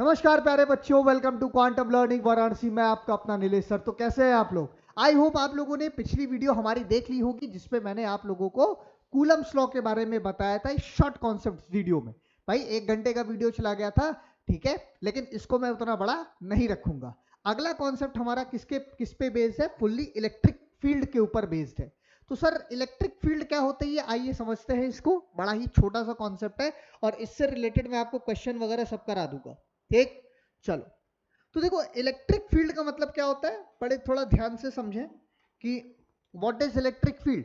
नमस्कार प्यारे बच्चों, welcome to quantum learning Varanasi. मैं आपका अपना नीलेश सर। तो कैसे हैं आप लोग? आई होप आप लोगों ने पिछली वीडियो हमारी देख ली होगी, जिसपे मैंने आप लोगों को कूलम्स लॉ के बारे में बताया था इस शॉर्ट कॉन्सेप्ट वीडियो में। भाई 1 घंटे का वीडियो चला गया था, ठीक है, लेकिन इसको मैं उतना बड़ा नहीं रखूंगा। अगला कॉन्सेप्ट हमारा किस पे बेस्ड है? फुल्ली इलेक्ट्रिक फील्ड के ऊपर बेस्ड है। तो सर इलेक्ट्रिक फील्ड क्या होता है, ये आइए समझते हैं इसको। बड़ा ही छोटा सा कॉन्सेप्ट है और इससे रिलेटेड मैं आपको क्वेश्चन वगैरह सब करा दूंगा, ठीक। चलो, तो देखो इलेक्ट्रिक फील्ड का मतलब क्या होता है, बड़े थोड़ा ध्यान से समझें कि व्हाट इज इलेक्ट्रिक फील्ड।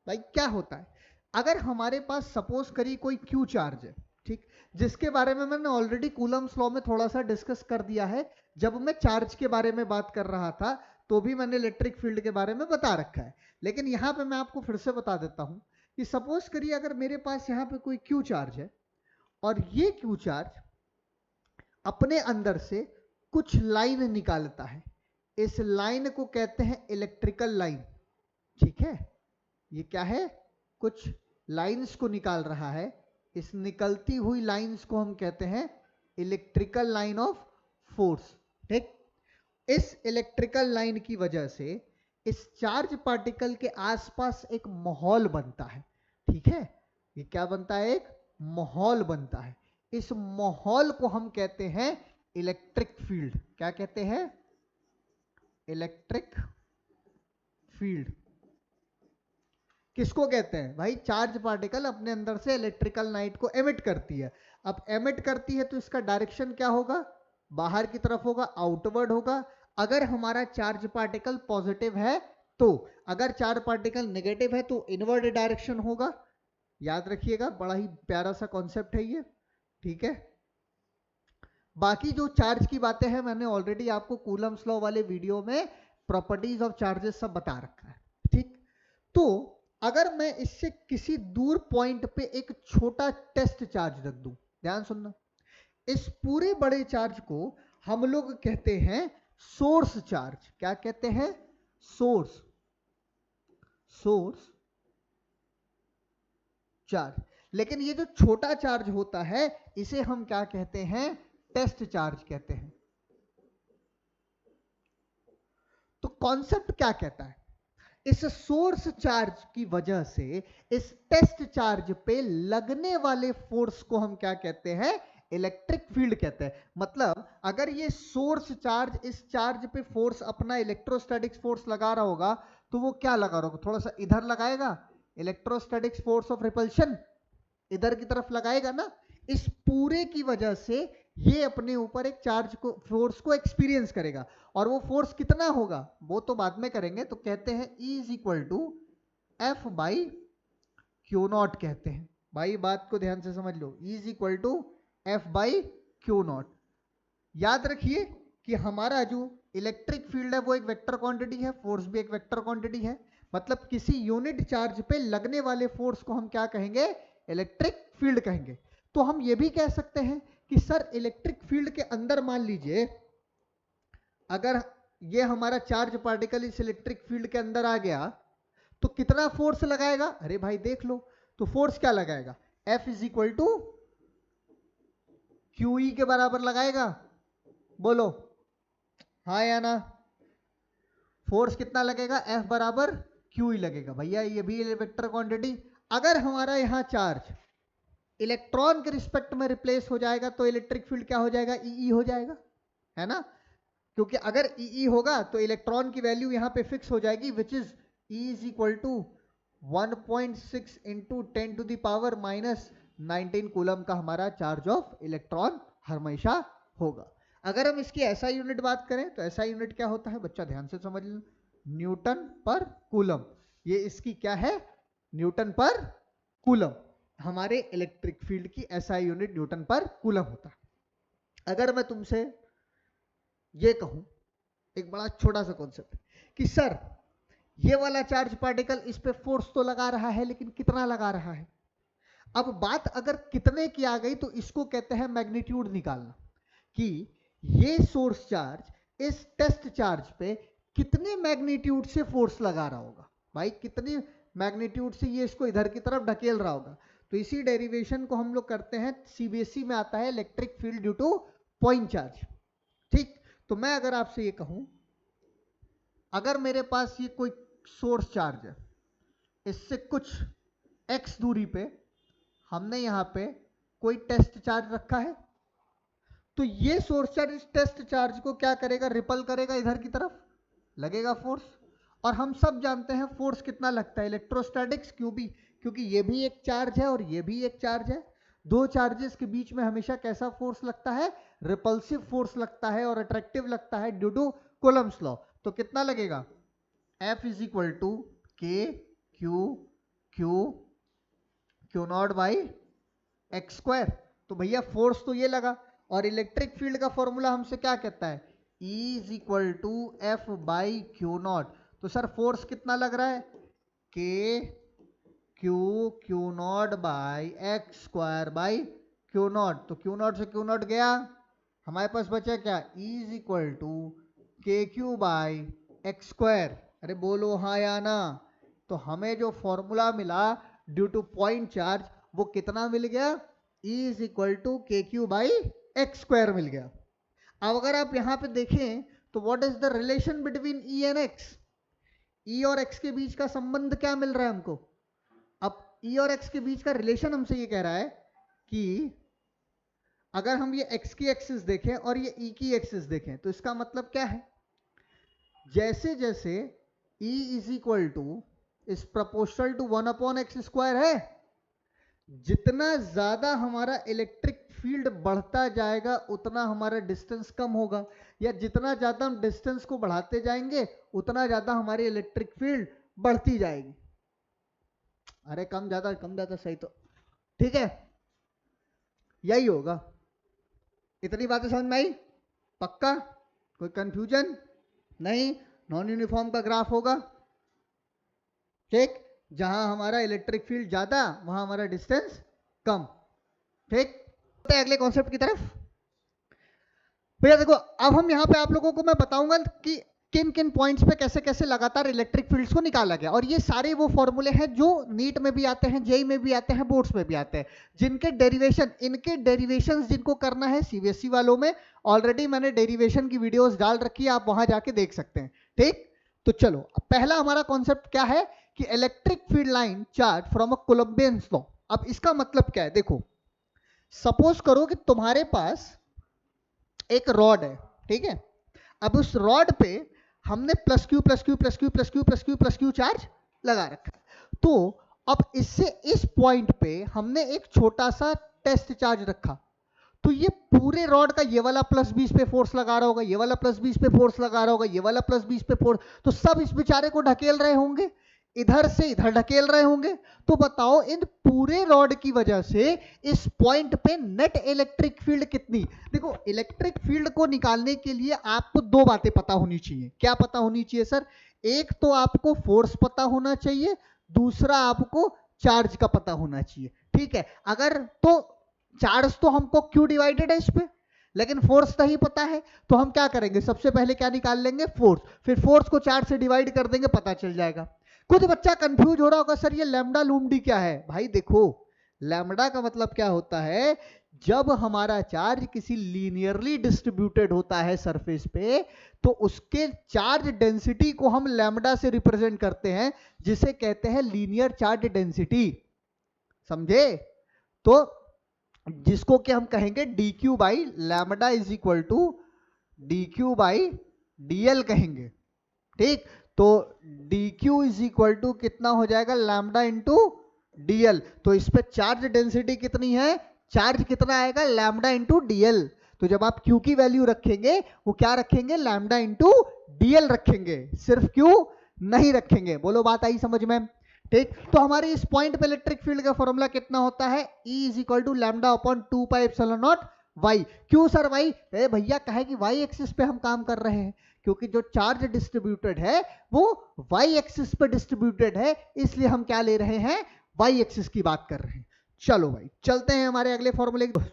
भाई क्या होता है, अगर हमारे पास सपोज करिए कोई क्यू चार्ज है, ठीक, जिसके बारे में मैंने ऑलरेडी कूलम्स लॉ में थोड़ा सा डिस्कस कर दिया है। जब मैं चार्ज के बारे में बात कर रहा था तो भी मैंने इलेक्ट्रिक फील्ड के बारे में बता रखा है, लेकिन यहां पे मैं आपको फिर से बता देता हूं कि सपोज करिए अगर मेरे पास यहां पे कोई क्यू चार्ज है और ये क्यू चार्ज अपने अंदर से कुछ लाइन निकालता है। इस लाइन को कहते हैं इलेक्ट्रिकल लाइन, ठीक है। ये क्या है? कुछ लाइंस को निकाल रहा है। इस निकलती हुई लाइंस को हम कहते हैं इलेक्ट्रिकल लाइन ऑफ फोर्स, ठीक। इस इलेक्ट्रिकल लाइन की वजह से इस चार्ज पार्टिकल के आसपास एक माहौल बनता है, ठीक है। ये क्या बनता है? एक माहौल बनता है। इस माहौल को हम कहते हैं इलेक्ट्रिक फील्ड। क्या कहते हैं? Electric field. किसको कहते हैं भाई? चार्ज पार्टिकल अपने अंदर से इलेक्ट्रिकल लाइट को एमिट करती है। अब एमिट करती है तो इसका डायरेक्शन क्या होगा? बाहर की तरफ होगा, आउटवर्ड होगा। अगर हमारा चार्ज पार्टिकल पॉजिटिव है तो, अगर चार्ज पार्टिकल नेगेटिव है तो इनवर्ड डायरेक्शन होगा। याद रखिएगा, बड़ा ही प्यारा सा कॉन्सेप्ट है ये, ठीक है। बाकी जो चार्ज की बातें हैं मैंने ऑलरेडी आपको कूलम्स लॉ वाले वीडियो में प्रॉपर्टीज ऑफ चार्जेस सब बता रखा है, ठीक। तो अगर मैं इससे किसी दूर पॉइंट पे एक छोटा टेस्ट चार्ज रख दूं, ध्यान सुनना, इस पूरे बड़े चार्ज को हम लोग कहते हैं सोर्स चार्ज। क्या कहते हैं? Source source charge. लेकिन ये जो छोटा चार्ज होता है इसे हम क्या कहते हैं? टेस्ट चार्ज कहते हैं। तो कॉन्सेप्ट क्या कहता है? इस सोर्स चार्ज की वजह से इस टेस्ट चार्ज पे लगने वाले फोर्स को हम क्या कहते हैं? इलेक्ट्रिक फील्ड कहते हैं। मतलब अगर ये सोर्स चार्ज इस चार्ज पे फोर्स, अपना इलेक्ट्रोस्टैटिक्स फोर्स लगा रहा होगा, तो वो क्या लगा रहा होगा? थोड़ा सा इधर लगाएगा, इलेक्ट्रोस्टैटिक्स फोर्स ऑफ रिपल्शन इधर की तरफ लगाएगा ना। इस पूरे की वजह से ये अपने ऊपर एक चार्ज को, फोर्स को एक्सपीरियंस करेगा। और वो फोर्स कितना होगा वो तो बाद में करेंगे। तो कहते हैं E is equal to F by Q naught कहते हैं। भाई बात को ध्यान से समझ लो, E is equal to F by Q naught. याद रखिए कि हमारा जो इलेक्ट्रिक फील्ड है वो एक वेक्टर क्वांटिटी है, फोर्स भी एक वेक्टर क्वांटिटी है। मतलब किसी यूनिट चार्ज पे लगने वाले फोर्स को हम क्या कहेंगे? इलेक्ट्रिक फील्ड कहेंगे। तो हम ये भी कह सकते हैं कि सर इलेक्ट्रिक फील्ड के अंदर मान लीजिए अगर ये हमारा चार्ज पार्टिकल इस इलेक्ट्रिक फील्ड के अंदर आ गया तो कितना फोर्स लगाएगा? अरे भाई देख लो, तो फोर्स क्या लगाएगा? F is equal to QE के बराबर लगाएगा। बोलो हाँ या ना? फोर्स कितना लगेगा? F बराबर QE लगेगा। भैया ये भी वेक्टर क्वांटिटी। अगर हमारा यहां चार्ज इलेक्ट्रॉन के रिस्पेक्ट में रिप्लेस हो जाएगा तो इलेक्ट्रिक फील्ड क्या हो जाएगा? EE हो जाएगा, है ना। क्योंकि अगर EE होगा तो इलेक्ट्रॉन की वैल्यू यहां पे फिक्स हो जाएगी, which is E is equal to 1.6 into 10 to the power minus 19 coulomb का हमारा चार्ज ऑफ इलेक्ट्रॉन हमेशा होगा। अगर हम इसकी SI यूनिट बात करें तो SI यूनिट क्या होता है बच्चा? ध्यान से समझ लो, न्यूटन पर कूलम। ये इसकी क्या है? न्यूटन पर कूलम। हमारे इलेक्ट्रिक फील्ड की SI यूनिट न्यूटन पर कूलम होता है। अगर मैं तुमसे ये कहूं, एक बड़ा छोटा सा कॉन्सेप्ट, कि सर ये वाला चार्ज पार्टिकल इस पे फोर्स तो लगा रहा है, लेकिन कितना लगा रहा है? अब बात अगर कितने की आ गई तो इसको कहते हैं मैग्नीट्यूड निकालना, कि ये सोर्स चार्ज इस टेस्ट चार्ज पे कितने मैग्नीट्यूड से फोर्स लगा रहा होगा। भाई कितनी मैग्नीट्यूड से ये इसको इधर की तरफ ढकेल रहा होगा। तो इसी डेरिवेशन को हम लोग करते हैं, CBSE में आता है electric field due two point charge. ठीक, तो मैं अगर आपसे ये कहूं, अगर मेरे पास ये कोई सोर्स चार्ज है, इससे कुछ x दूरी पे हमने यहां पे कोई टेस्ट चार्ज रखा है, तो ये सोर्स चार्ज इस टेस्ट चार्ज को क्या करेगा, रिपल करेगा, इधर की तरफ लगेगा फोर्स। और हम सब जानते हैं फोर्स कितना लगता है इलेक्ट्रोस्टैटिक्स, क्योंकि ये भी एक चार्ज है और ये भी एक चार्ज है। दो चार्जेस के बीच में हमेशा कैसा फोर्स लगता है, रिपल्सिव फोर्स लगता है और अट्रैक्टिव लगता है ड्यू टू कूलम्ब्स लॉ। तो कितना लगेगा, F is equal to k Q Q naught by x square. तो भैया फोर्स तो ये लगा, और इलेक्ट्रिक फील्ड का फॉर्मूला हमसे क्या कहता है, E is equal to F by Q naught. तो सर फोर्स कितना लग रहा है, k q naught by x square by Q naught. तो क्यू नॉट से क्यू नॉट गया, हमारे पास बचा क्या, E is equal to k q by x square. अरे बोलो हाँ या ना। तो हमें जो फॉर्मूला मिला ड्यू टू पॉइंट चार्ज, वो कितना मिल गया, E is equal to k q by x square मिल गया। अब अगर आप यहां पे देखें तो what is the relation between E and X, E और X के बीच का संबंध क्या मिल रहा है हमको। अब E और X के बीच का रिलेशन हमसे ये कह रहा है कि अगर हम ये X की एक्सिस देखें और ये E की एक्सिस देखें, तो इसका मतलब क्या है, जैसे जैसे E is equal to is proportional to 1/x square है, जितना ज्यादा हमारा इलेक्ट्रिक फील्ड बढ़ता जाएगा उतना हमारा डिस्टेंस कम होगा, या जितना ज्यादा हम डिस्टेंस को बढ़ाते जाएंगे उतना ज्यादा हमारी इलेक्ट्रिक फील्ड बढ़ती जाएगी। अरे कम ज्यादा सही, तो ठीक है, यही होगा। इतनी बातें समझ में आई, पक्का, कोई कंफ्यूजन नहीं। नॉन यूनिफॉर्म का ग्राफ होगा, ठीक, जहां हमारा इलेक्ट्रिक फील्ड ज्यादा वहां हमारा डिस्टेंस कम। ठीक, तो अगले कॉन्सेप्ट की तरफ। भैया देखो, अब हम यहां पे आप लोगों को मैं बताऊंगा कि किन किन पॉइंट्स पे कैसे कैसे लगातार इलेक्ट्रिक फील्ड्स को निकाला गया, और ये सारे वो फॉर्मूले हैं जो नीट में भी आते हैं, जेई में भी आते हैं, बोर्ड्स में भी आते हैं, जिनके डेरिवेशन, इनके डेरिवेशंस जिनको करना है सीबीएसई वालों में, ऑलरेडी मैंने डेरिवेशन की वीडियोस डाल रखी है, आप वहां जाके देख सकते हैं। ठीक, तो चलो पहला हमारा कॉन्सेप्ट क्या है कि electric field line charge from a Coulomb's law. अब इसका मतलब क्या है, देखो सपोज करो कि तुम्हारे पास एक रॉड है, ठीक है, अब उस रॉड पे हमने plus q plus q plus q plus q plus q plus Q charge लगा रखा है। तो अब इससे इस पॉइंट पे हमने एक छोटा सा टेस्ट चार्ज रखा, तो ये पूरे रॉड का ये वाला प्लस 20 पे फोर्स लगा रहा होगा, ये वाला प्लस 20 पे फोर्स लगा रहा होगा, ये वाला प्लस 20 पे फोर्स, तो सब इस बेचारे को ढकेल रहे होंगे, इधर से इधर ढकेल रहे होंगे। तो बताओ इन पूरे रॉड की वजह से इस पॉइंट पे नेट इलेक्ट्रिक फील्ड कितनी। देखो इलेक्ट्रिक फील्ड को निकालने के लिए आपको दो बातें पता होनी चाहिए। क्या पता होनी चाहिए सर, एक तो आपको फोर्स पता होना चाहिए, दूसरा आपको चार्ज का पता होना चाहिए। ठीक है, अगर तो चार्ज तो हमको क्यू डिवाइडेड है इस पे, लेकिन फोर्स नहीं पता है, तो हम क्या करेंगे, सबसे पहले क्या निकाल लेंगे, फोर्स, फिर फोर्स को चार्ज से डिवाइड कर देंगे, पता चल जाएगा। कुछ बच्चा कंफ्यूज हो रहा होगा सर ये लैम्डा लूमडी क्या है। भाई देखो, लैम्डा का मतलब क्या होता है, जब हमारा चार्ज किसी लीनियरली डिस्ट्रीब्यूटेड होता है सरफेस पे, तो उसके चार्ज डेंसिटी को हम लैम्डा से रिप्रेजेंट करते हैं, जिसे कहते हैं लीनियर चार्ज डेंसिटी। समझे, तो जिसको कि हम कहेंगे d q by lambda is equal to d q by dl कहेंगे। ठीक, तो d q is equal to कितना हो जाएगा, लैम्डा इंटू डीएल। तो इस पे चार्ज डेंसिटी कितनी है, चार्ज कितना आएगा, लैम्डा इंटू डीएल। तो जब आप क्यू की वैल्यू रखेंगे वो क्या रखेंगे, लैम्डा इंटू डीएल रखेंगे, सिर्फ क्यू नहीं रखेंगे। बोलो बात आई समझ में। ठीक, तो हमारे इस पॉइंट पे इलेक्ट्रिक फील्ड का फॉर्मूला कितना होता है, E is equal to lambda upon 2 pi epsilon naught y. क्यों सर वाई, भैया कहे कि वाई एक्सिस पे हम काम कर रहे हैं, क्योंकि जो चार्ज डिस्ट्रीब्यूटेड है वो वाई एक्सिस पे डिस्ट्रीब्यूटेड है, इसलिए हम क्या ले रहे हैं, वाई एक्सिस की बात कर रहे हैं। चलो भाई चलते हैं हमारे अगले फॉर्मूले की,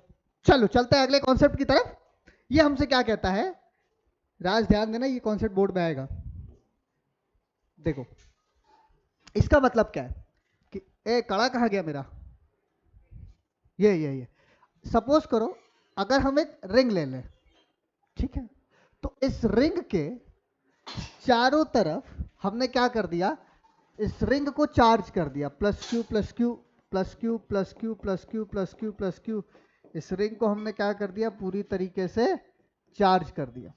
चलो चलते हैं अगले कॉन्सेप्ट की तरफ। ये हमसे क्या कहता है, राज ध्यान देना, ये कॉन्सेप्ट बोर्ड में आएगा। देखो इसका मतलब क्या है कि कड़ा कहाँ गया मेरा, ये सपोज करो अगर हम एक रिंग ले लें, ठीक है, तो इस रिंग के चारों तरफ हमने क्या कर दिया, इस रिंग को चार्ज कर दिया, plus q plus q plus q plus q plus q plus q plus Q, इस रिंग को हमने क्या कर दिया, पूरी तरीके से चार्ज कर दिया।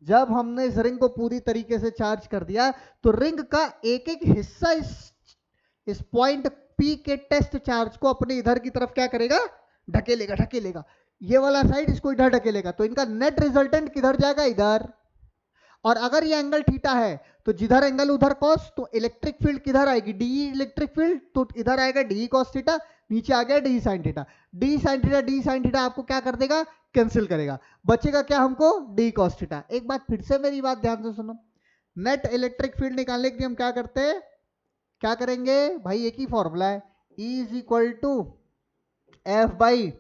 जब हमने इस रिंग को पूरी तरीके से चार्ज कर दिया तो रिंग का एक एक हिस्सा इस पॉइंट P के टेस्ट चार्ज को अपने इधर की तरफ क्या करेगा, ढकेलेगा ढकेलेगा, ये वाला साइड इसको इधर ढकेलेगा, तो इनका नेट रिजल्टेंट किधर जाएगा, इधर। और अगर ये एंगल थीटा है तो जिधर एंगल उधर कॉस, तो इलेक्ट्रिक फील्ड किधर आएगी, डी इलेक्ट्रिक फील्ड, तो इधर आएगा डी कॉस थीटा, नीचे आ गया D sine theta. D sine theta आपको क्या कर देगा, कैंसिल करेगा, बचेगा क्या हमको, डी कॉस थीटा। एक बात फिर से मेरी बात ध्यान से सुनो, नेट इलेक्ट्रिक फील्ड निकालने के लिए हम क्या करते हैं, क्या करेंगे भाई, एक ही फॉर्मूला है, E is equal to F by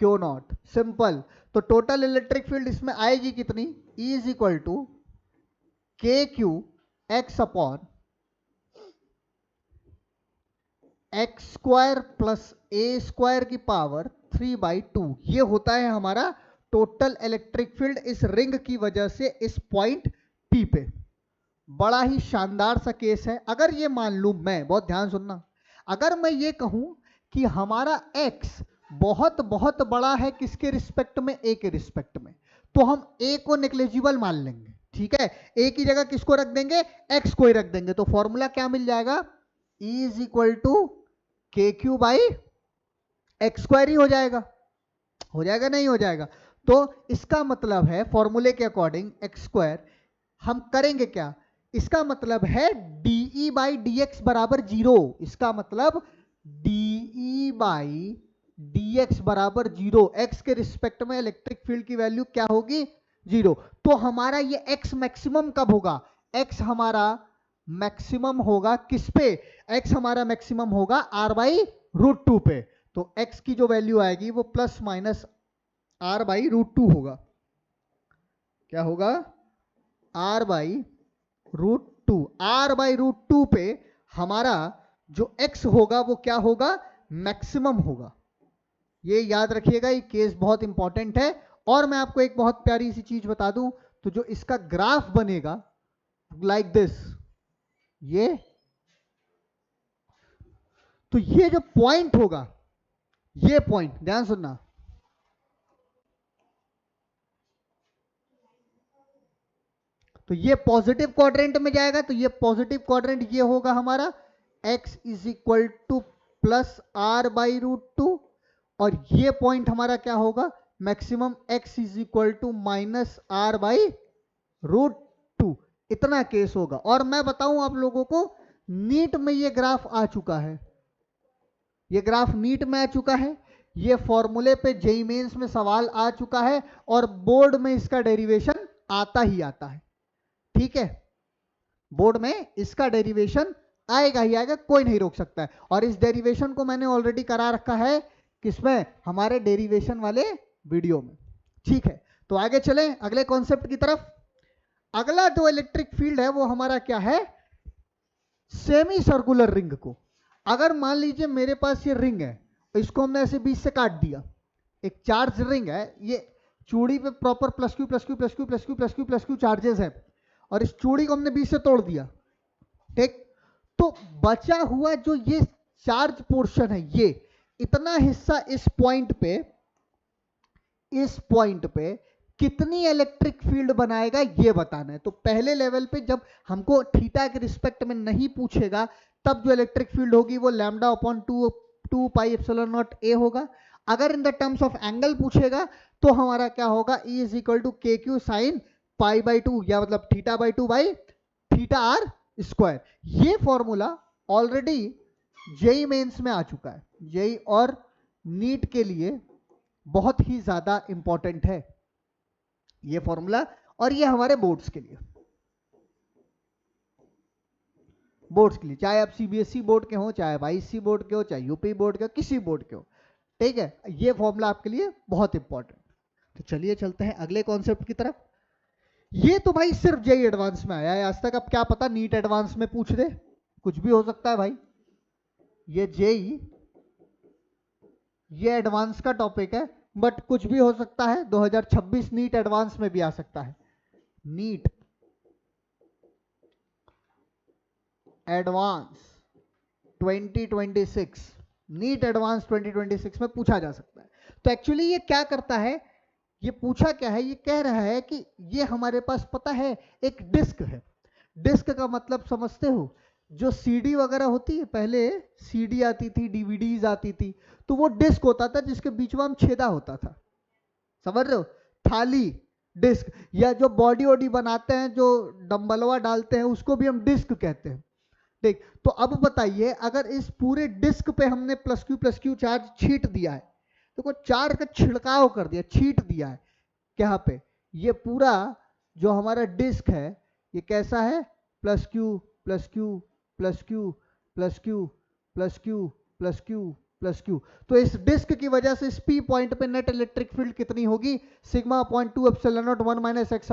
Q naught, simple. तो टोटल इलेक्ट्रिक फील्ड इसमें आएगी कितनी, E is equal to k q x upon x square plus a square की पावर 3/2, ये होता है हमारा टोटल इलेक्ट्रिक फील्ड इस रिंग की वजह से इस पॉइंट P पे। बड़ा ही शानदार सा केस है। अगर ये मान लूं मैं, बहुत ध्यान सुनना, अगर मैं ये कहूं कि हमारा x बहुत बहुत बड़ा है किसके रिस्पेक्ट में, a के रिस्पेक्ट में, तो हम a को नेग्लिजिबल मान लेंगे, ठीक है, a की जगह किसको रख देंगे, x को ही रख देंगे, तो फॉर्मूला क्या मिल जाएगा, E is equal to k q by x square ही हो जाएगा, नहीं हो जाएगा। तो इसका मतलब है फॉर्मूले के अकॉर्डिंग एक्स स्क्वायर, हम करेंगे क्या, इसका मतलब है डीई बाई डी एक्स बराबर 0, इसका मतलब डीई बाई डी एक्स बराबर 0, एक्स के रिस्पेक्ट में इलेक्ट्रिक फील्ड की वैल्यू क्या होगी, 0। तो हमारा ये एक्स मैक्सिमम कब होगा, एक्स हमारा मैक्सिमम होगा किस पे, एक्स हमारा मैक्सिमम होगा आर बाई रूट 2 पे। तो एक्स की जो वैल्यू आएगी वो plus minus r by root 2 होगा, क्या होगा, r by root 2, r by root 2 पे हमारा जो x होगा वो क्या होगा, मैक्सिमम होगा। ये याद रखिएगा, ये केस बहुत इंपॉर्टेंट है। और मैं आपको एक बहुत प्यारी सी चीज बता दूं, तो जो इसका ग्राफ बनेगा लाइक दिस, ये तो ये जो पॉइंट होगा, ये पॉइंट ध्यान सुनना, तो ये पॉजिटिव क्वाड्रेंट में जाएगा, तो ये पॉजिटिव क्वाड्रेंट ये होगा हमारा x is equal to plus r by root 2, और ये पॉइंट हमारा क्या होगा, maximum x is equal to minus r by root 2, इतना केस होगा। और मैं बताऊं आप लोगों को, नीट में ये ग्राफ आ चुका है, ये ग्राफ नीट में आ चुका है, ये फॉर्मूले पे जेईई मेंस में सवाल आ चुका है, और बोर्ड में इसका डेरिवेशन आता ही आता है, ठीक है, बोर्ड में इसका डेरिवेशन आएगा ही आएगा, कोई नहीं रोक सकता है। और इस डेरिवेशन को मैंने ऑलरेडी करा रखा है किसमें, हमारे डेरिवेशन वाले वीडियो में, ठीक है। तो आगे चलें अगले कॉन्सेप्ट की तरफ। अगला जो इलेक्ट्रिक फील्ड है वो हमारा क्या है, सेमी सर्कुलर रिंग को, अगर मान लीजिए मेरे पास ये रिंग है, इसको हमने ऐसे बीच से काट दिया, एक चार्ज रिंग है, ये चूड़ी पे proper plus q plus q plus q plus q plus q plus Q charges है, और इस चूड़ी को हमने बीच से तोड़ दिया, ठीक, तो बचा हुआ जो ये चार्ज पोर्शन है, ये इतना हिस्सा इस पॉइंट पे कितनी इलेक्ट्रिक फील्ड बनाएगा ये बताना है। तो पहले लेवल पे जब हमको थीटा के रिस्पेक्ट में नहीं पूछेगा, तब जो इलेक्ट्रिक फील्ड होगी वो lambda upon 2 pi epsilon naught A होगा। अगर in the terms of angle पूछेगा तो हमारा क्या होगा, E is equal to k q sine pi by 2, या मतलब theta by 2 by theta r square. ये फॉर्मूला ऑलरेडी जेईई मेंस में आ चुका है, जेईई और नीट के लिए बहुत ही ज्यादा इंपॉर्टेंट है ये फॉर्मूला, और ये हमारे बोर्ड्स के लिए, चाहे आप सीबीएसई बोर्ड के हो, चाहे आईसी बोर्ड के हो, चाहे यूपी बोर्ड के हो, किसी बोर्ड के हो, ठीक है, ये फॉर्मूला आपके लिए बहुत इंपॉर्टेंट। तो चलिए चलते हैं अगले कॉन्सेप्ट की तरफ। ये तो भाई सिर्फ जेईई एडवांस में आया है आज तक, अब क्या पता नीट एडवांस में पूछ दे, कुछ भी हो सकता है भाई। ये जेईई, ये एडवांस का टॉपिक है, बट कुछ भी हो सकता है, 2026 नीट एडवांस में भी आ सकता है। नीट एडवांस 2026, नीट एडवांस 2026 में पूछा जा सकता है। तो एक्चुअली ये क्या करता है, ये पूछा क्या है, ये कह रहा है कि ये हमारे पास पता है एक डिस्क है। डिस्क का मतलब समझते हो, जो सीडी वगैरह होती है, पहले सीडी आती थी, डीवीडीज आती थी, तो वो डिस्क होता था जिसके बीच में हम छेदा होता था, समझ रहे हो, थाली डिस्क, या जो बॉडी वॉडी बनाते हैं, जो डंबलवा डालते हैं, उसको भी हम डिस्क कहते हैं। ठीक, तो अब बताइए, अगर इस पूरे डिस्क पे हमने प्लस क्यू चार्ज छीट दिया है, तो चार्ज का छिड़काव कर दिया, छीट दिया है, क्या पे, ये पूरा जो हमारा डिस्क है ये कैसा है, plus q plus q plus q plus q plus q plus q plus q. तो इस डिस्क की वजह से इस पी पॉइंट पे नेट इलेक्ट्रिक फील्ड कितनी होगी, sigma upon 2 epsilon naught 1 minus x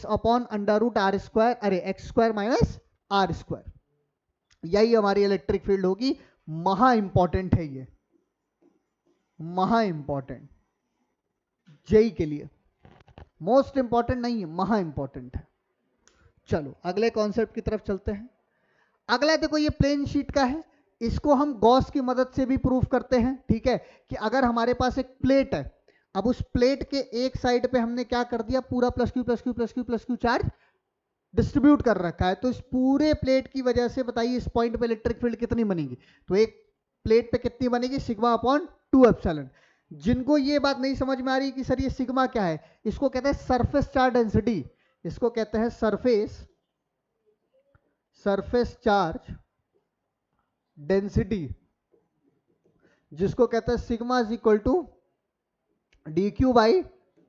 upon under root R square, अरे x square minus R square, यही हमारी इलेक्ट्रिक फील्ड होगी। महा इंपॉर्टेंट है ये, महा इंपॉर्टेंट, जेई के लिए मोस्ट इंपॉर्टेंट नहीं है, महा इंपॉर्टेंट है। चलो अगले कॉन्सेप्ट की तरफ चलते हैं। अगला देखो, ये प्लेन शीट का है, इसको हम गॉस की मदद से भी प्रूफ करते हैं। ठीक है, कि अगर हमारे पास एक प्लेट है, अब उस प्लेट के एक साइड पे हमने क्या कर दिया, पूरा plus q plus q plus q plus Q charge distribute कर रखा है, तो इस पूरे प्लेट की वजह से बताइए इस पॉइंट पे इलेक्ट्रिक फील्ड कितनी बनेगी, तो एक प्लेट पे कितनी बनेगी, सिग्मा अपॉन 2 एप्सिलॉन। जिनको ये बात नहीं समझ में आ रही कि सर ये सिग्मा क्या है, इसको कहते हैं सरफेस चार्ज डेंसिटी, इसको कहते हैं सरफेस चार्ज डेंसिटी, जिसको कहते हैं sigma is equal to d q by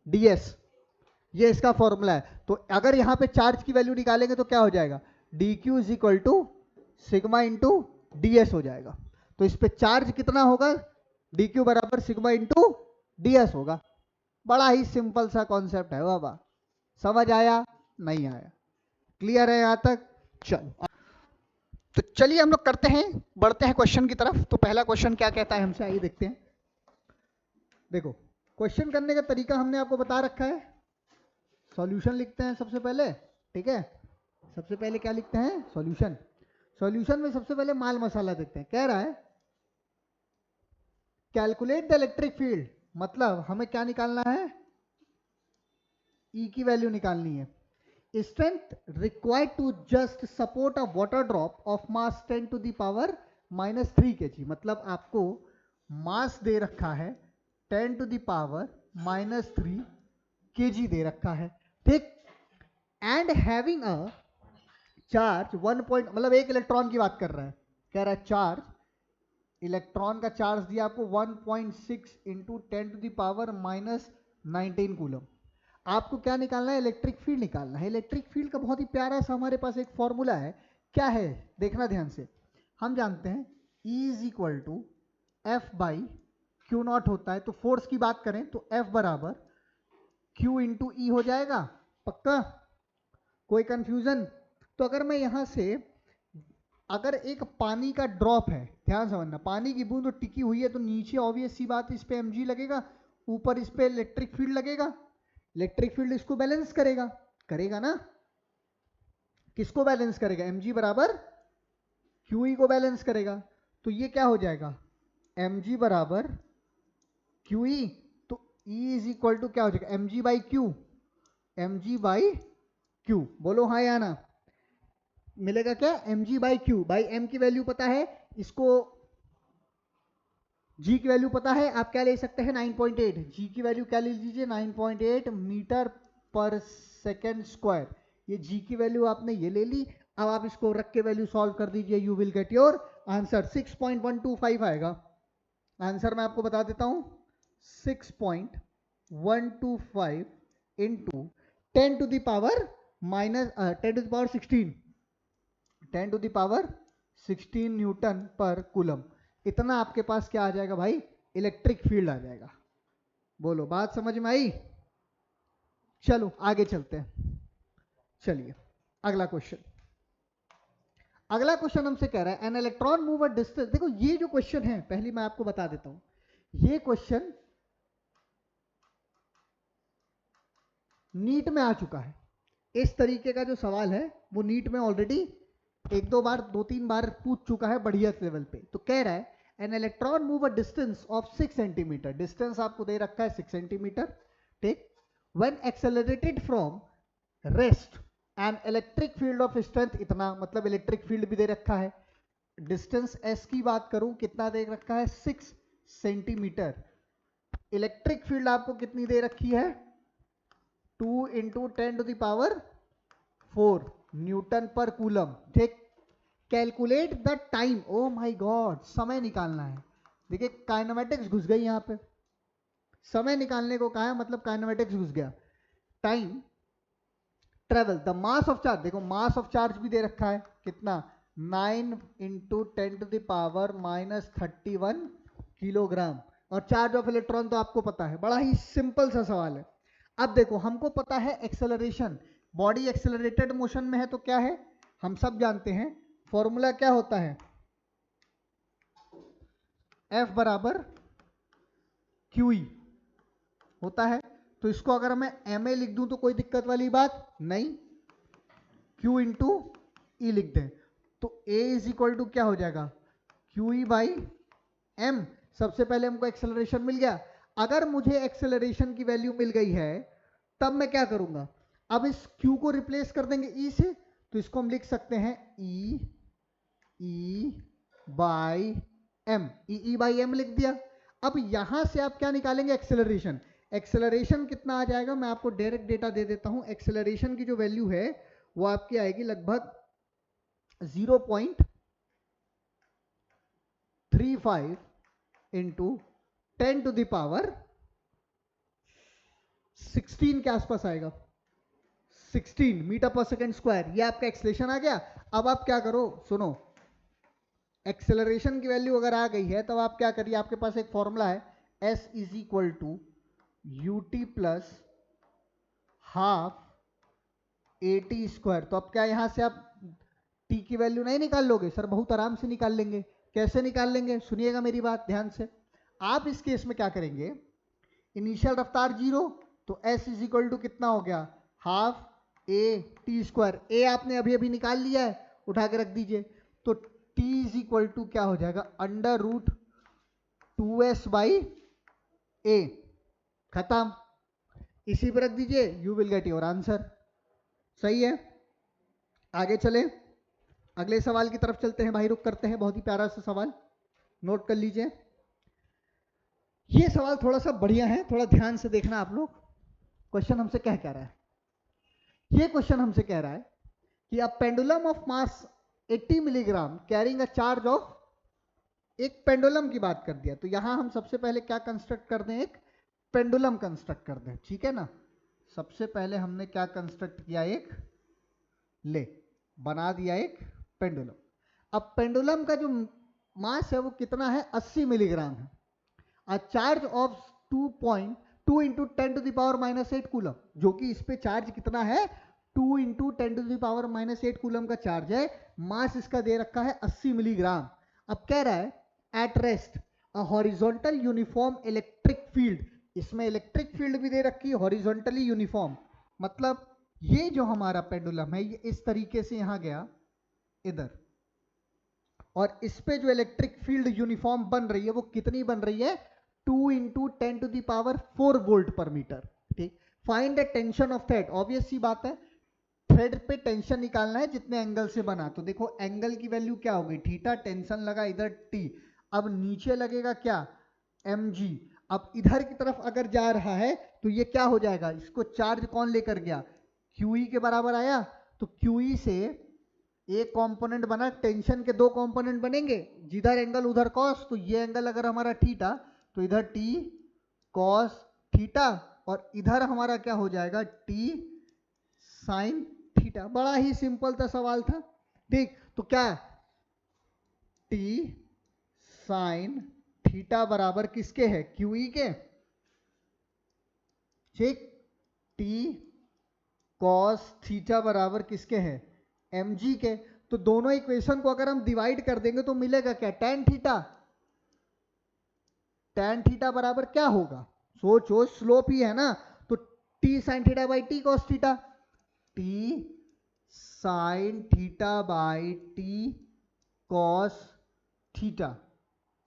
d s, ये इसका फॉर्मूला है। तो अगर यहां पे चार्ज की वैल्यू निकालेंगे तो क्या हो जाएगा, d q is equal to sigma into d s हो जाएगा। तो इस पे चार्ज कितना होगा, डी क्यू बराबर सिग्मा इंटू डी एस होगा। बड़ा ही सिंपल सा कॉन्सेप्ट है बाबा, समझ आया नहीं आया, क्लियर है यहां तक। चलो तो चलिए हम लोग करते हैं, बढ़ते हैं क्वेश्चन की तरफ। तो पहला क्वेश्चन क्या कहता है हमसे, आइए देखते हैं। देखो क्वेश्चन करने का तरीका हमने आपको बता रखा है, सॉल्यूशन लिखते हैं सबसे पहले। ठीक है, सबसे पहले क्या लिखते हैं, सॉल्यूशन। सॉल्यूशन में सबसे पहले माल मसाला देखते हैं। कह रहा है कैलकुलेट द इलेक्ट्रिक फील्ड, मतलब हमें क्या निकालना है, ई की वैल्यू निकालनी है। Strength required to just support a water drop of mass 10 to the power -3 kg, मतलब आपको मास दे रखा है 10 टू द पावर -3 kg दे रखा है। ठीक, and having a charge 1 point, मतलब एक इलेक्ट्रॉन की बात कर रहा है, कह रहा है चार्ज, इलेक्ट्रॉन का चार्ज दिया आपको 1.6 into 10 to the power -19 coulomb. आपको क्या निकालना है, इलेक्ट्रिक फील्ड निकालना है। इलेक्ट्रिक फील्ड का बहुत ही प्यारा सा हमारे पास एक फॉर्मूला है, क्या है देखना ध्यान से। हम जानते हैं E is equal to F by Q not होता है, तो फोर्स की बात करें तो F बराबर Q इंटू ई हो जाएगा, पक्का, कोई कंफ्यूजन। तो अगर मैं यहां से, अगर एक पानी का ड्रॉप है, ध्यान समझना, पानी की बूंद टिकी हुई है, तो नीचे ऑब्वियस सी बात इस पे mg लगेगा, ऊपर इस पे इलेक्ट्रिक फील्ड लगेगा, इलेक्ट्रिक फील्ड इसको बैलेंस करेगा, करेगा ना, किसको बैलेंस करेगा, mg बराबर qe को बैलेंस करेगा। तो ये क्या हो जाएगा, mg बराबर qe, तो E इज इक्वल टू क्या हो जाएगा, mg by Q, mg by Q, बोलो हाँ या ना, मिलेगा क्या, mg by Q, by m की वैल्यू पता है, इसको g की वैल्यू पता है, आप क्या ले सकते हैं 9.8, g की वैल्यू क्या ले लीजिए 9.8 मीटर पर सेकेंड स्क्वायर, ये g की वैल्यू आपने ये ले ली। अब आप इसको रख के वैल्यू सॉल्व कर दीजिए, you will get your answer 6.125 आएगा। आंसर मैं आपको बता देता हूं, 6.125 into 10 to the power -16, 10 to the power 16 newton पर कूलम, इतना आपके पास क्या आ जाएगा भाई, इलेक्ट्रिक फील्ड आ जाएगा। बोलो बात समझ में आई। चलो आगे चलते हैं, चलिए अगला क्वेश्चन। अगला क्वेश्चन हमसे कह रहा है an electron move a distance, देखो ये जो क्वेश्चन है, पहले मैं आपको बता देता हूं, ये क्वेश्चन नीट में आ चुका है। इस तरीके का जो सवाल है वो नीट में ऑलरेडी एक दो बार, दो तीन बार पूछ चुका है बढ़िया लेवल पे। तो कह रहा है an electron move a distance of 6 centimetre, distance आपको दे रखा है 6 सेंटीमीटर, ठीक। When accelerated from rest and electric field of strength इतना, मतलब इलेक्ट्रिक फील्ड भी दे रखा है। डिस्टेंस एस की बात करूं कितना दे रखा है 6 सेंटीमीटर। इलेक्ट्रिक फील्ड आपको कितनी दे रखी है 2 इंटू 10⁴ न्यूटन पर कूलम, ठीक। Calculate the time, oh my God, समय निकालना है। देखिए काइनेमेटिक्स घुस गई यहां पे, समय निकालने को कहा है, मतलब काइनेमेटिक्स घुस गया। Time travel the mass of charge, देखो मास ऑफ चार्ज भी दे रखा है कितना 9 इंटू 10⁻31 किलोग्राम। और चार्ज ऑफ इलेक्ट्रॉन तो आपको पता है, बड़ा ही सिंपल सा सवाल है। अब देखो हमको पता है एक्सेलरेशन, बॉडी एक्सेलरेटेड मोशन में है तो क्या है, हम सब जानते हैं फॉर्मूला क्या होता है, F बराबर QE होता है। तो इसको अगर मैं MA लिख दूं तो कोई दिक्कत वाली बात नहीं, Q इंटू ई लिख दें तो A इज इक्वल टू क्या हो जाएगा QE बाई M। सबसे पहले हमको एक्सेलरेशन मिल गया। अगर मुझे एक्सेलरेशन की वैल्यू मिल गई है तब मैं क्या करूंगा, अब इस Q को रिप्लेस कर देंगे E से, तो इसको हम लिख सकते हैं E by M, E by M लिख दिया। अब यहां से आप क्या निकालेंगे एक्सेलरेशन, एक्सेलरेशन कितना आ जाएगा, मैं आपको डायरेक्ट डेटा दे देता हूं। एक्सेलरेशन की जो वैल्यू है वो आपकी आएगी लगभग 0.35 इंटू 10⁻16 के आसपास आएगा, 16 मीटर पर सेकेंड स्क्वायर। ये आपका एक्सेलरेशन आ गया। अब आप क्या करो, सुनो, एक्सेलरेशन की वैल्यू अगर आ गई है तब आप क्या करिए, आपके पास एक फॉर्मूला है S is equal to ut plus half AT square. तो अब क्या यहां से आप t की वैल्यू नहीं निकाल लोगे, सर बहुत आराम से निकाल लेंगे। कैसे निकाल लेंगे, सुनिएगा मेरी बात ध्यान से। आप इस केस में क्या करेंगे, इनिशियल रफ्तार 0, तो S इज इक्वल टू कितना हो गया हाफ AT स्क्वायर। A आपने अभी अभी निकाल लिया है, उठा के रख दीजिए। तो T इज इक्वल टू क्या हो जाएगा √2S बाई A, खत्म। इसी पर रख दीजिए, you will get your answer. सही है, आगे चले, अगले सवाल की तरफ चलते हैं भाई, रुक करते हैं। बहुत ही प्यारा सा सवाल, नोट कर लीजिए। ये सवाल थोड़ा सा बढ़िया है, थोड़ा ध्यान से देखना आप लोग। क्वेश्चन हमसे क्या कह रहा है, ये क्वेश्चन हमसे कह रहा है कि a pendulum of mass 80 milligram carrying a charge of, एक पेंडुलम की बात कर दिया, तो यहां हम सबसे पहले क्या कंस्ट्रक्ट कर दें, एक पेंडुलम कंस्ट्रक्ट कर दें, ठीक है ना। सबसे पहले हमने क्या कंस्ट्रक्ट किया, एक ले बना दिया एक पेंडुलम। अब पेंडुलम का जो मास है वो कितना है 80 मिलीग्राम है। A charge of 2.2 into 10⁻⁻8 coulomb, जो कि इस पे चार्ज कितना है 2 इंटू 10⁻⁻8 कूलम का चार्ज है। मास इसका दे रखा है 80 मिलीग्राम। अब कह रहा है at rest a horizontal uniform electric field, इसमें इलेक्ट्रिक फील्ड भी दे रखी है हॉरिजॉन्टली यूनिफॉर्म, मतलब ये जो हमारा पेंडुलम है ये इस तरीके से यहां गया इधर, और इस पे जो इलेक्ट्रिक फील्ड यूनिफॉर्म बन रही है वो कितनी बन रही है 2 इंटू 10⁴ वोल्ट पर मीटर, ठीक। Find the tension of thread, obvious सी बात है थ्रेड पे टेंशन निकालना है जितने एंगल से बना। तो देखो एंगल की वैल्यू क्या हो गई थीटा, टेंशन लगा इधर T, अब नीचे लगेगा क्या mg। अब इधर की तरफ अगर जा रहा है तो ये क्या हो जाएगा, इसको चार्ज कौन लेकर गया QE के बराबर आया। तो QE से एक कंपोनेंट बना, टेंशन के दो कंपोनेंट बनेंगे, जिधर एंगल उधर कॉस। तो ये एंगल अगर हमारा थीटा तो इधर T कॉस थीटा, और इधर हमारा क्या हो जाएगा T साइन थीटा। बड़ा ही सिंपल सा सवाल था, ठीक। तो क्या T साइन थीटा बराबर किसके है QE के, ठीक। T कॉस थीटा बराबर किसके है mg के। तो दोनों इक्वेशन को अगर हम डिवाइड कर देंगे तो मिलेगा क्या tan थीटा, tan थीटा बराबर क्या होगा, सोचो स्लोप ही है ना, तो T sine theta by T cos theta, T sine theta by T cos theta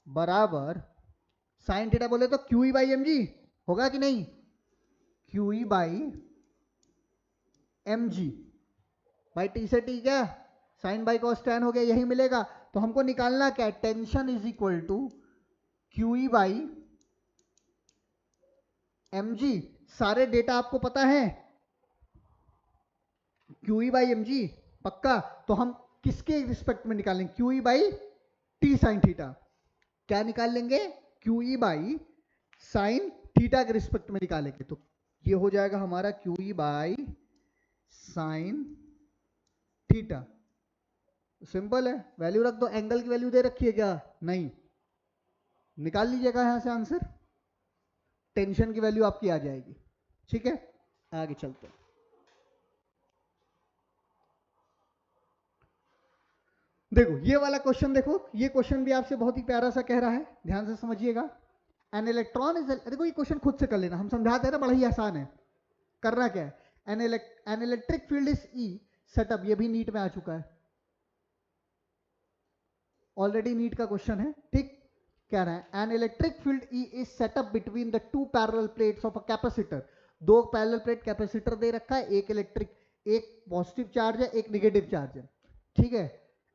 बराबर साइन थीटा बोले तो Q E by M G होगा कि नहीं, Q E by M G, भाई टी से टी क्या साइन बाई कॉस टेन हो गया, यही मिलेगा। तो हमको निकालना क्या है, tension is equal to Q E by M G. सारे डेटा आपको पता है, Q E by M G पक्का। तो हम किसके रिस्पेक्ट में निकालेंगे, Q E by T sine theta, क्या निकाल लेंगे, Q E by sine theta के रिस्पेक्ट में निकालेंगे। तो ये हो जाएगा हमारा Q E by sine theta, simple है, वैल्यू रख दो। एंगल की वैल्यू दे रखी है क्या, नहीं, निकाल लीजिएगा यहां से आंसर, टेंशन की वैल्यू आपकी आ जाएगी। ठीक है, आगे चलते हैं। देखो ये वाला क्वेश्चन, देखो ये क्वेश्चन भी आपसे बहुत ही प्यारा सा कह रहा है, ध्यान से समझिएगा। एन इलेक्ट्रॉन इज, देखो ये क्वेश्चन खुद से कर लेना, हम समझाते हैं ना, बड़ा ही आसान है। करना क्या है, an electric field is E setup, ये भी नीट में आ चुका है, ऑलरेडी नीट का क्वेश्चन है। ठीक, क्या रहा है, an electric field E is setup between the two parallel plates of a capacitor. दो पैरेलल प्लेट कैपेसिटर दे रखा है, एक इलेक्ट्रिक, एक पॉजिटिव चार्ज है, एक निगेटिव चार्ज है। ठीक है,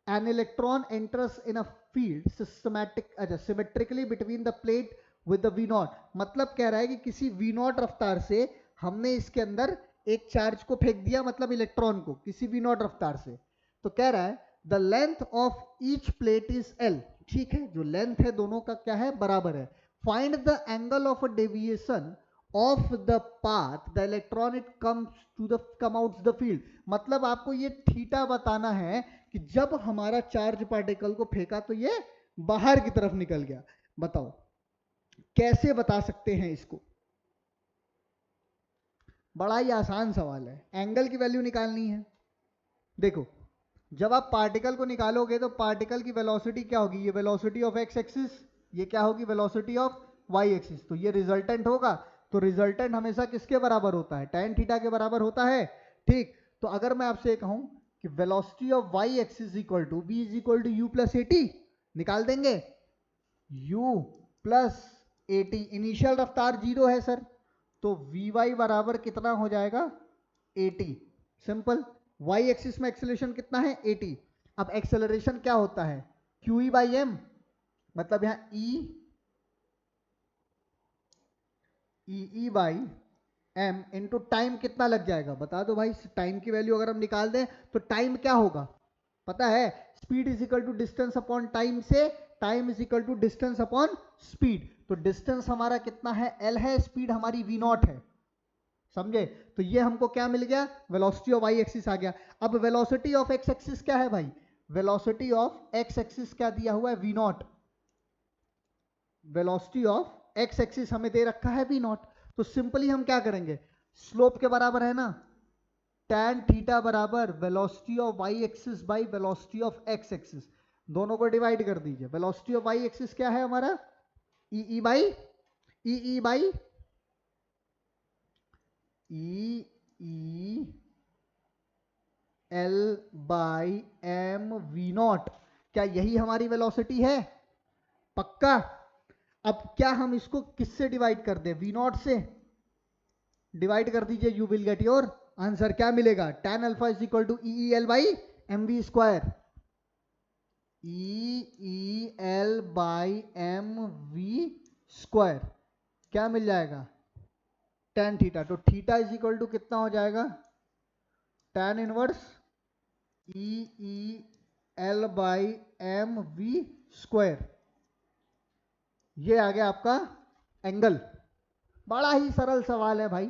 an electron enters in a field symmetrically between the plate with the V not. मतलब कह रहा है कि किसी वी नॉट रफ्तार से हमने इसके अंदर एक चार्ज को फेंक दिया, मतलब इलेक्ट्रॉन को, किसी वी नॉट रफ्तार से। तो कह रहा है the length of each plate is L. ठीक है, जो लेंथ है दोनों का क्या है, बराबर है। Find the angle of a deviation of the path the electron it comes to the come out the field. मतलब आपको ये थीटा बताना है कि जब हमारा चार्ज पार्टिकल को फेंका तो ये बाहर की तरफ निकल गया। बताओ कैसे बता सकते हैं इसको, बड़ा ही आसान सवाल है। एंगल की वैल्यू निकालनी है। देखो जब आप पार्टिकल को निकालोगे तो पार्टिकल की वेलोसिटी क्या होगी, ये वेलोसिटी ऑफ एक्स एक्सिस, ये क्या होगी, वेलोसिटी ऑफ वाई एक्सिस। तो ये रिजल्टेंट होगा, तो रिजल्टेंट हमेशा किसके बराबर होता है, tan थीटा के बराबर होता है। ठीक, तो अगर मैं आपसे कहूं कि velocity of Y axis equal to B is equal to U plus A T, निकाल देंगे, u plus A T, initial रफ्तार 0 है सर, तो वी वाई बराबर कितना हो जाएगा, A T. Simple, Y axis में एक्सेलरेशन कितना है, 80। अब एक्सेलरेशन क्या होता है, क्यू ई बाई एम, मतलब यहां ई बाई एम इंटू टाइम कितना लग जाएगा, बता दो भाई। टाइम की वैल्यू अगर हम निकाल दें तो टाइम क्या होगा, पता है, speed is equal to distance upon time से time is equal to distance upon speed. तो डिस्टेंस हमारा कितना है, एल है, स्पीड हमारी वी नॉट है, समझे। तो ये हमको क्या मिल गया, वेलोसिटी ऑफ वाई एक्सिस आ गया। अब वेलोसिटी ऑफ एक्स एक्सिस क्या है भाई, वेलोसिटी ऑफ एक्स एक्सिस क्या दिया हुआ है, V not. Velocity of X axis हमें दे रखा है वी नॉट। तो सिंपली हम क्या करेंगे, स्लोप के बराबर है ना, tan थीटा बराबर velocity of Y axis by velocity of X axis, दोनों को डिवाइड कर दीजिए। वेलोसिटी ऑफ वाई एक्सिस क्या है हमारा, E by E L by M V naught. क्या यही हमारी वेलोसिटी है, पक्का। अब क्या हम इसको किससे डिवाइड कर दें, वी नॉट से डिवाइड कर दीजिए, you will get your answer. क्या मिलेगा, tan alpha is equal to E L by M V square, E L by M V square, क्या मिल जाएगा, tan थीटा। तो थीटा इज इक्वल टू कितना हो जाएगा, tan inverse E L by M V square, ये आ गया आपका एंगल। बड़ा ही सरल सवाल है भाई,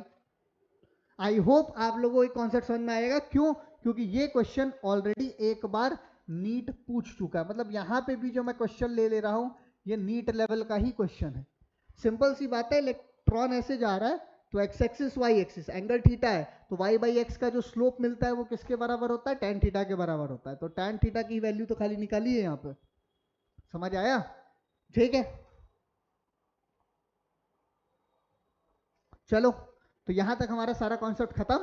आई होप आप लोगों को एक कॉन्सेप्ट समझ में आएगा। क्यों, क्योंकि ये क्वेश्चन ऑलरेडी एक बार नीट पूछ चुका है, मतलब यहां पे भी जो मैं क्वेश्चन ले रहा हूं ये नीट लेवल का ही क्वेश्चन है। सिंपल सी बात है, इलेक्ट्रॉन ऐसे जा रहा है तो X axis Y axis, angle theta है, तो वाई बाई एक्स का जो स्लोप मिलता है वो किसके बराबर होता है, tan थीटा के बराबर होता है। तो tan थीटा की वैल्यू तो खाली निकाली है यहाँ पे, समझ आया, ठीक है। चलो तो यहां तक हमारा सारा कॉन्सेप्ट खत्म,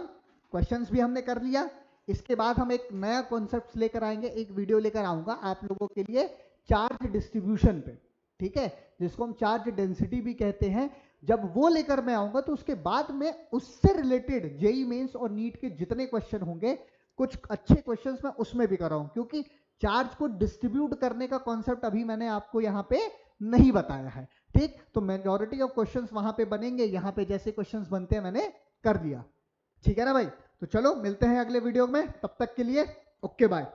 क्वेश्चंस भी हमने कर लिया। इसके बाद हम एक नया कॉन्सेप्ट लेकर आएंगे, एक वीडियो लेकर आऊंगा आप लोगों के लिए चार्ज डिस्ट्रीब्यूशन पे, ठीक है, जिसको हम चार्ज डेंसिटी भी कहते हैं। जब वो लेकर मैं आऊंगा तो उसके बाद में उससे रिलेटेड जेई मेंस और नीट के जितने क्वेश्चन होंगे, कुछ अच्छे क्वेश्चंस मैं उसमें भी कर रहा हूं, क्योंकि चार्ज को डिस्ट्रीब्यूट करने का कॉन्सेप्ट अभी मैंने आपको यहाँ पे नहीं बताया है, ठीक। तो मेजॉरिटी ऑफ क्वेश्चंस वहां पे बनेंगे, यहाँ पे जैसे क्वेश्चंस बनते हैं मैंने कर दिया, ठीक है ना भाई। तो चलो मिलते हैं अगले वीडियो में, तब तक के लिए ओके बाय।